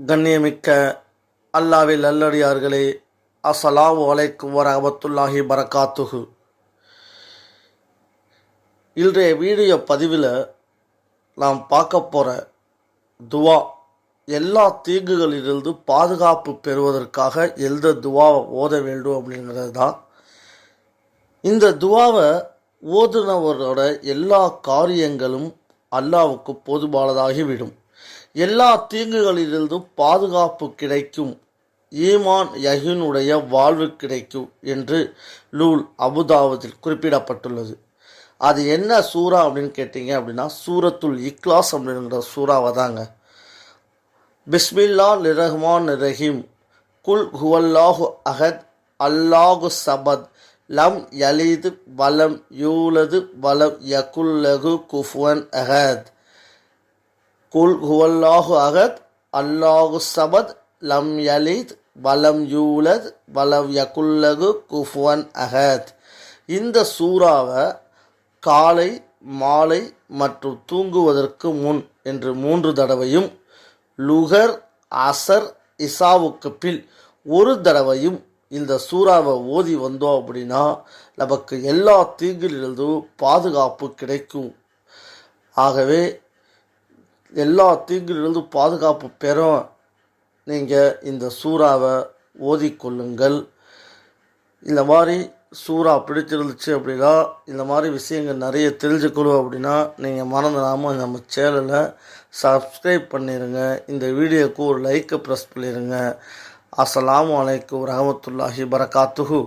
கண்ணியமிக்க அல்லாஹ்வின் நல்லடியார்களே, அஸ்ஸலாமு அலைக்கும் வரஹ்மத்துல்லாஹி பரகாத்துஹு. இன்றைய வீடியோ பதிவில் நாம் பார்க்க போகிற துவா, எல்லா தீங்குகளிலிருந்து பாதுகாப்பு பெறுவதற்காக எந்த துவாவை ஓத வேண்டும் அப்படிங்கிறது தான். இந்த துவாவை ஓதுனவரோட எல்லா காரியங்களும் அல்லாஹ்வுக்கு போதுமானதாகிவிடும். எல்லா தீங்குகளிலிருந்தும் பாதுகாப்பு கிடைக்கும், ஈமான் யஹீனுடைய வாழ்வு கிடைக்கும் என்று நூல் அபுதாவுதில் குறிப்பிடப்பட்டுள்ளது. அது என்ன சூரா அப்படின்னு கேட்டிங்க அப்படின்னா, சூரத்துல் இக்லாஸ் அப்படிங்கிற சூறாவை தாங்க. பிஸ்மில்லாஹிர் ரஹ்மானிர் ரஹீம். குல் ஹுவல்லாஹு அஹத் அல்லாஹு சபத் லம் யலிது வலம் யூலது வலம் யகுல்லஹு குஃபுவன் அஹத். குல் ஹுவல்லாஹு அஹத் அல்லாஹு சபத் லம் யலித் வலம் யூலத் வலம் யகுல்லஹு குஃபுவன் அஹத். இந்த சூறாவை காலை, மாலை மற்றும் தூங்குவதற்கு முன் என்று 3 தடவையும், லுகர், அசர், இசாவுக்கு பின் 1 தடவையும் இந்த சூறாவை ஓதி வந்தோம் அப்படின்னா நமக்கு எல்லா தீங்கிலிருந்தும் பாதுகாப்பு கிடைக்கும். ஆகவே எல்லா தீங்கிலிருந்து பாதுகாப்பு பெற நீங்கள் இந்த சூறாவை ஓதிக்கொள்ளுங்கள். இந்த மாதிரி சூறா பிடிச்சிருந்துச்சு அப்படின்னா, இந்த மாதிரி விஷயங்கள் நிறைய தெரிஞ்சுக்கணும் அப்படின்னா நீங்கள் மறந்துடாமல் நம்ம சேனலை சப்ஸ்கிரைப் பண்ணிடுங்க. இந்த வீடியோவுக்கு ஒரு லைக்கை ப்ரெஸ் பண்ணிடுங்க. அஸ்ஸலாமு அலைக்கும் வரஹ்மத்துல்லாஹி பரகாத்துஹு.